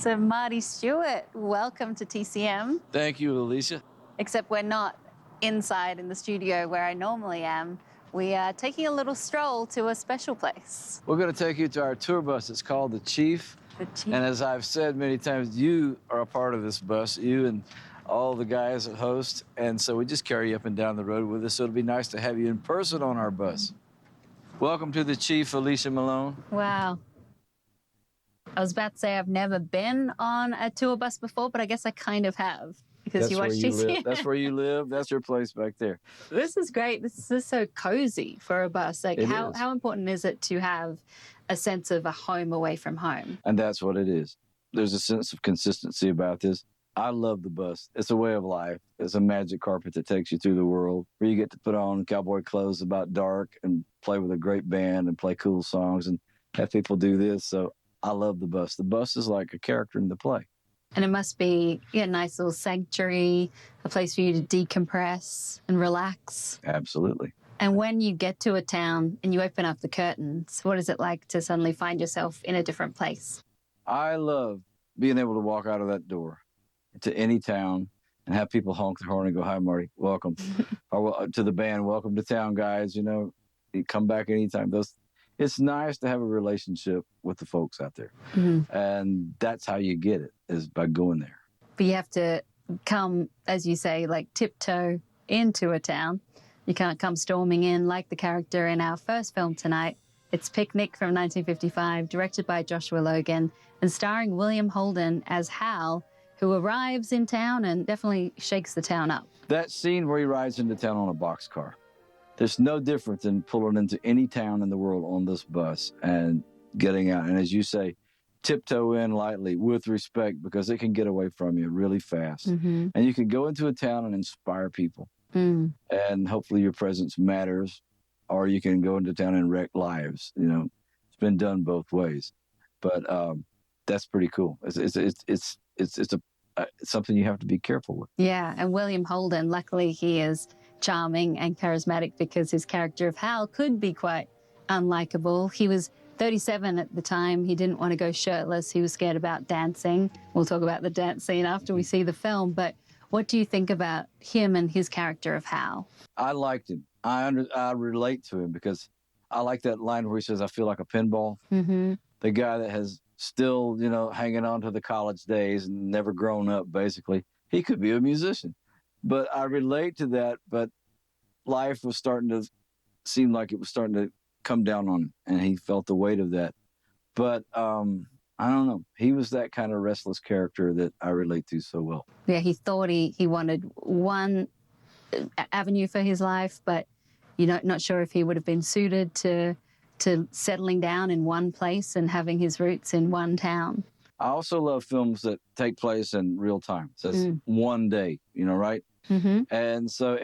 So Marty Stuart, welcome to TCM. Thank you, Alicia. Except we're not inside in the studio where I normally am. We are taking a little stroll to a special place. We're going to take you to our tour bus. It's called The Chief. The Chief. And as I've said many times, you are a part of this bus, you and all the guys that host. And so we just carry you up and down the road with us. So it'll be nice to have you in person on our bus. Welcome to The Chief, Alicia Malone. Wow. I was about to say I've never been on a tour bus before, but I guess I kind of have. Because you watch TCM. That's where you live. That's your place back there. This is great. This is so cozy for a bus. Like, how important is it to have a sense of a home away from home? And that's what it is. There's a sense of consistency about this. I love the bus. It's a way of life. It's a magic carpet that takes you through the world, where you get to put on cowboy clothes about dark and play with a great band and play cool songs and have people do this. So I love the bus. The bus is like a character in the play. And it must be a nice little sanctuary, a place for you to decompress and relax. Absolutely. And when you get to a town and you open up the curtains, what is it like to suddenly find yourself in a different place? I love being able to walk out of that door to any town and have people honk their horn and go, "Hi, Marty, welcome." Or to the band, "Welcome to town, guys. You come back anytime." It's nice to have a relationship with the folks out there. Mm-hmm. And that's how you get it, is by going there. But you have to come, as you say, like tiptoe into a town. You can't come storming in like the character in our first film tonight. It's Picnic from 1955, directed by Joshua Logan and starring William Holden as Hal, who arrives in town and definitely shakes the town up. That scene where he rides into town on a boxcar. There's no difference than pulling into any town in the world on this bus and getting out. And as you say, tiptoe in lightly with respect, because it can get away from you really fast. Mm-hmm. And you can go into a town and inspire people. Mm. And hopefully your presence matters, or you can go into town and wreck lives. It's been done both ways. But that's pretty cool. It's something you have to be careful with. Yeah, and William Holden, luckily he is charming and charismatic, because his character of Hal could be quite unlikable. He was 37 at the time. He didn't want to go shirtless. He was scared about dancing. We'll talk about the dance scene after we see the film. But what do you think about him and his character of Hal? I liked him. I relate to him, because I like that line where he says, "I feel like a pinball." Mm-hmm. The guy that has still, hanging on to the college days and never grown up, basically. He could be a musician. But I relate to that, but life was starting to seem like it was starting to come down on him, and he felt the weight of that. But I don't know. He was that kind of restless character that I relate to so well. Yeah, he thought he wanted one avenue for his life, but not sure if he would have been suited to settling down in one place and having his roots in one town. I also love films that take place in real time. So it's one day, right? Mm-hmm. And so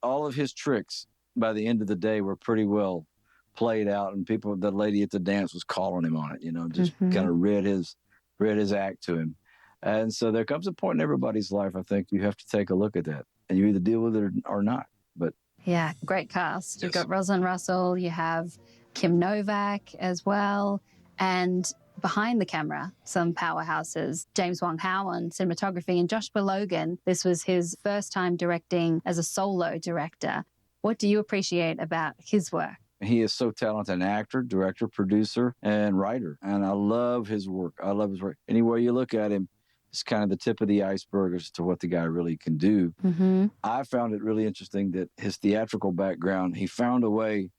all of his tricks by the end of the day were pretty well played out, and the lady at the dance was calling him on it, just kind of read his act to him. And so there comes a point in everybody's life, I think, you have to take a look at that, and you either deal with it or not. But yeah, great cast. Yes. You've got Rosalind Russell, you have Kim Novak as well, and behind the camera, some powerhouses, James Wong Howe on cinematography, and Joshua Logan. This was his first time directing as a solo director. What do you appreciate about his work? He is so talented, an actor, director, producer, and writer. And I love his work. Anywhere you look at him, it's kind of the tip of the iceberg as to what the guy really can do. Mm-hmm. I found it really interesting that his theatrical background, he found a way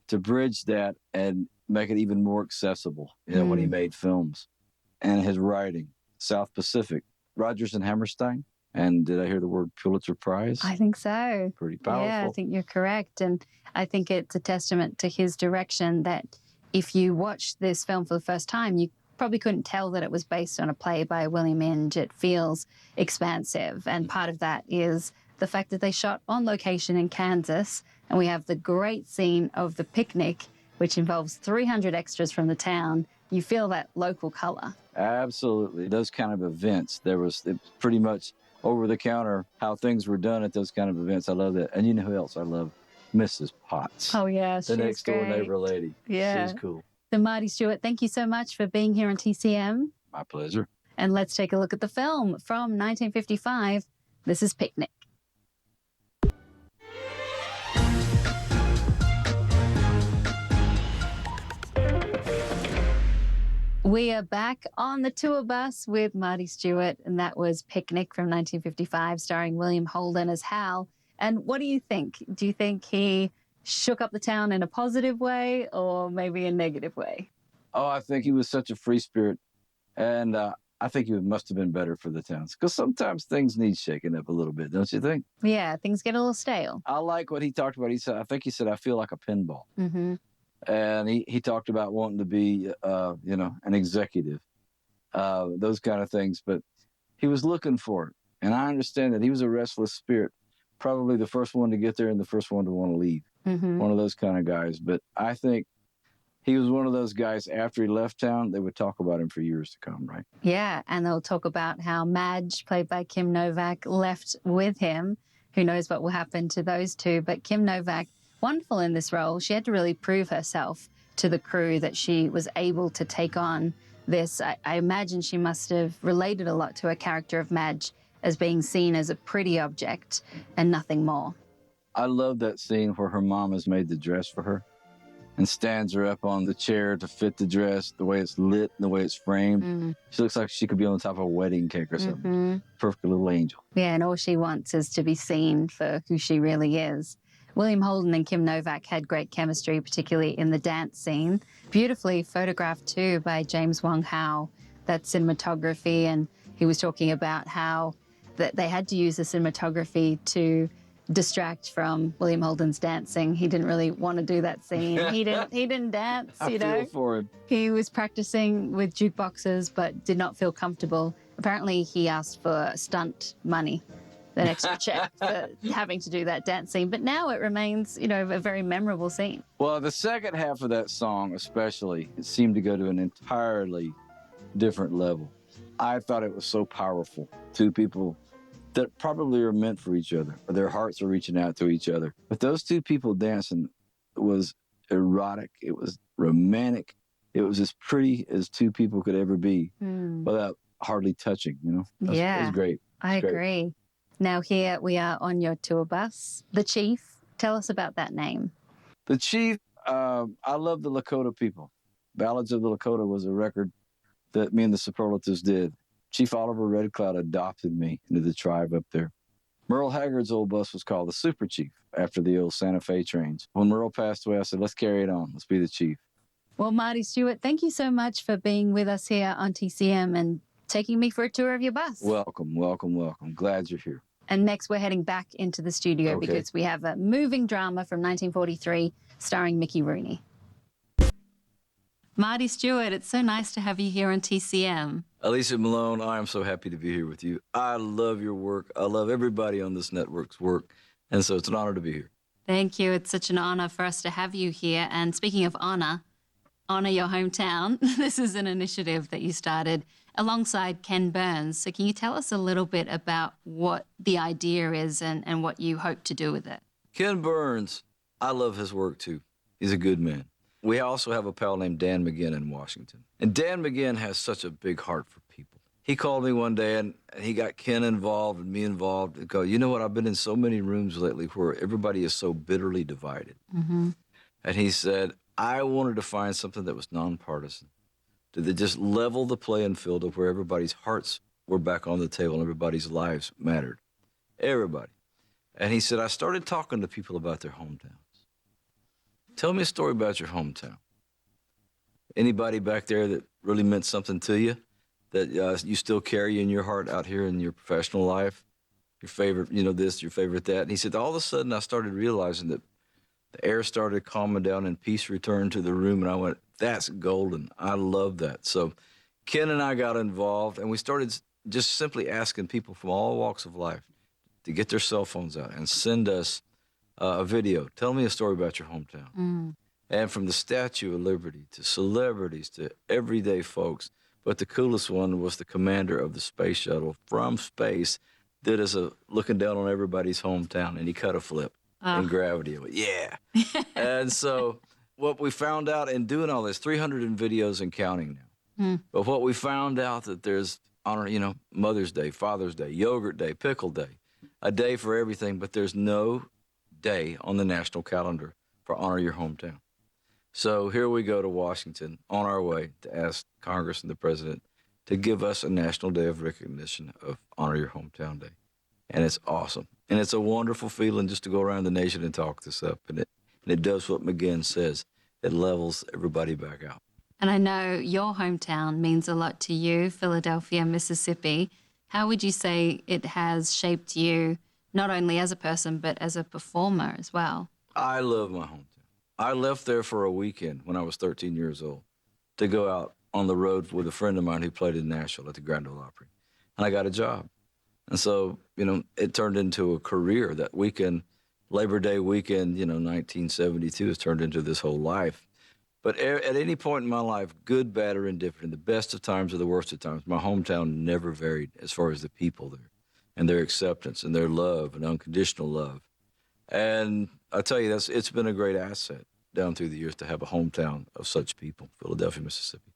to bridge that and make it even more accessible, when he made films. And his writing, South Pacific, Rodgers and Hammerstein. And did I hear the word Pulitzer Prize? I think so. Pretty powerful. Yeah, I think you're correct. And I think it's a testament to his direction that if you watch this film for the first time, you probably couldn't tell that it was based on a play by William Inge. It feels expansive. And part of that is the fact that they shot on location in Kansas. And we have the great scene of the picnic, which involves 300 extras from the town. You feel that local color. Absolutely. Those kind of events, it was pretty much over the counter how things were done at those kind of events. I love that. And you know who else I love? Mrs. Potts. Oh, yeah. The next door neighbor lady. Yeah. She's cool. So Marty Stuart, thank you so much for being here on TCM. My pleasure. And let's take a look at the film from 1955. This is Picnic. We are back on the tour bus with Marty Stuart, and that was Picnic from 1955, starring William Holden as Hal. And what do you think? Do you think he shook up the town in a positive way or maybe a negative way? Oh, I think he was such a free spirit. And I think he must have been better for the towns, because sometimes things need shaking up a little bit, don't you think? Yeah, things get a little stale. I like what he talked about. He said, I feel like a pinball. Mm-hmm. And he talked about wanting to be, an executive, those kind of things. But he was looking for it. And I understand that he was a restless spirit, probably the first one to get there and the first one to want to leave. Mm-hmm. One of those kind of guys. But I think he was one of those guys, after he left town, they would talk about him for years to come, right? Yeah, and they'll talk about how Madge, played by Kim Novak, left with him. Who knows what will happen to those two. But Kim Novak, wonderful in this role. She had to really prove herself to the crew that she was able to take on this. I imagine she must have related a lot to her character of Madge as being seen as a pretty object and nothing more. I love that scene where her mom has made the dress for her and stands her up on the chair to fit the dress, the way it's lit, the way it's framed. Mm. She looks like she could be on the top of a wedding cake or something. Mm-hmm. Perfect little angel. Yeah, and all she wants is to be seen for who she really is. William Holden and Kim Novak had great chemistry, particularly in the dance scene. Beautifully photographed, too, by James Wong Howe. That cinematography, and he was talking about how that they had to use the cinematography to distract from William Holden's dancing. He didn't really want to do that scene. He didn't dance, I feel for him. He was practicing with jukeboxes but did not feel comfortable. Apparently he asked for stunt money, an extra check for having to do that dance scene. But now it remains, a very memorable scene. Well, the second half of that song especially, it seemed to go to an entirely different level. I thought it was so powerful. Two people that probably are meant for each other. Their hearts are reaching out to each other. But those two people dancing was erotic. It was romantic. It was as pretty as two people could ever be without hardly touching, It was great. I agree. Now here we are on your tour bus. The Chief, tell us about that name. The Chief, I love the Lakota people. Ballads of the Lakota was a record that me and the Superlatives did. Chief Oliver Red Cloud adopted me into the tribe up there. Merle Haggard's old bus was called the Super Chief after the old Santa Fe trains. When Merle passed away, I said, let's carry it on. Let's be the Chief. Well, Marty Stuart, thank you so much for being with us here on TCM and taking me for a tour of your bus. Welcome, welcome, welcome. Glad you're here. And next we're heading back into the studio because we have a moving drama from 1943 starring Mickey Rooney. Marty Stuart, it's so nice to have you here on TCM. Alicia Malone, I am so happy to be here with you. I love your work. I love everybody on this network's work. And so it's an honor to be here. Thank you. It's such an honor for us to have you here. And speaking of honor your hometown. This is an initiative that you started alongside Ken Burns. So can you tell us a little bit about what the idea is and what you hope to do with it? Ken Burns, I love his work too. He's a good man. We also have a pal named Dan McGinn in Washington. And Dan McGinn has such a big heart for people. He called me one day and he got Ken involved and me involved and go, you know what, I've been in so many rooms lately where everybody is so bitterly divided. Mm-hmm. And he said, I wanted to find something that was nonpartisan, to just level the playing field of where everybody's hearts were back on the table and everybody's lives mattered. Everybody. And he said, I started talking to people about their hometowns. Tell me a story about your hometown. Anybody back there that really meant something to you, that you still carry in your heart out here in your professional life? Your favorite, this, your favorite that. And he said, all of a sudden I started realizing that the air started calming down and peace returned to the room. And I went, that's golden. I love that. So Ken and I got involved and we started just simply asking people from all walks of life to get their cell phones out and send us a video. Tell me a story about your hometown. Mm. And from the Statue of Liberty to celebrities to everyday folks. But the coolest one was the commander of the space shuttle from space did us a looking down on everybody's hometown, and he cut a flip in gravity. I went, yeah. And so what we found out in doing all this, 300 videos and counting now. Mm. But what we found out that there's honor, Mother's Day, Father's Day, Yogurt Day, Pickle Day, a day for everything, but there's no day on the national calendar for Honor Your Hometown. So here we go to Washington on our way to ask Congress and the President to give us a national day of recognition of Honor Your Hometown Day. And it's awesome. And it's a wonderful feeling just to go around the nation and talk this up. And it does what McGinn says. It levels everybody back out. And I know your hometown means a lot to you, Philadelphia, Mississippi. How would you say it has shaped you, not only as a person, but as a performer as well? I love my hometown. I left there for a weekend when I was 13 years old to go out on the road with a friend of mine who played in Nashville at the Grand Ole Opry. And I got a job. And so, it turned into a career. That weekend, Labor Day weekend, 1972 has turned into this whole life. But at any point in my life, good, bad, or indifferent, in the best of times or the worst of times, my hometown never varied as far as the people there and their acceptance and their love and unconditional love. And I tell you, it's been a great asset down through the years to have a hometown of such people, Philadelphia, Mississippi.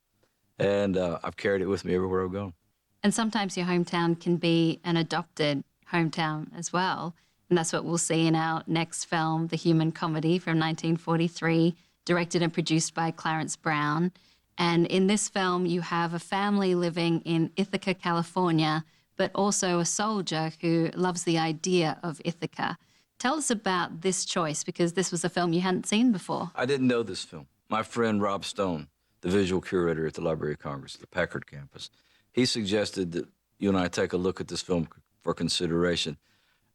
And I've carried it with me everywhere I've gone. And sometimes your hometown can be an adopted hometown as well. And that's what we'll see in our next film, The Human Comedy from 1943, directed and produced by Clarence Brown. And in this film, you have a family living in Ithaca, California, but also a soldier who loves the idea of Ithaca. Tell us about this choice, because this was a film you hadn't seen before. I didn't know this film. My friend Rob Stone, the visual curator at the Library of Congress, the Packard campus, he suggested that you and I take a look at this film for consideration.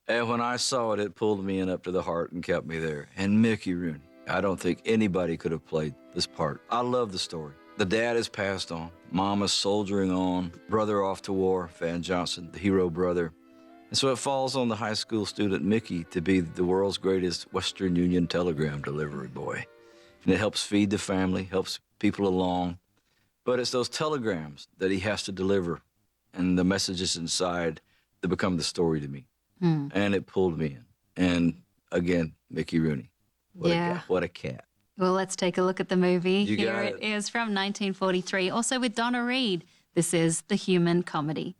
And when I saw it, it pulled me in up to the heart and kept me there. And Mickey Rooney, I don't think anybody could have played this part. I love the story. The dad has passed on. Mama's soldiering on. Brother off to war, Van Johnson, the hero brother. And so it falls on the high school student Mickey to be the world's greatest Western Union telegram delivery boy. And it helps feed the family, helps people along. But it's those telegrams that he has to deliver and the messages inside that become the story to me. And it pulled me in. And again, Mickey Rooney. What a cat. Well, let's take a look at the movie. You Here got it is from 1943, also with Donna Reed. This is The Human Comedy.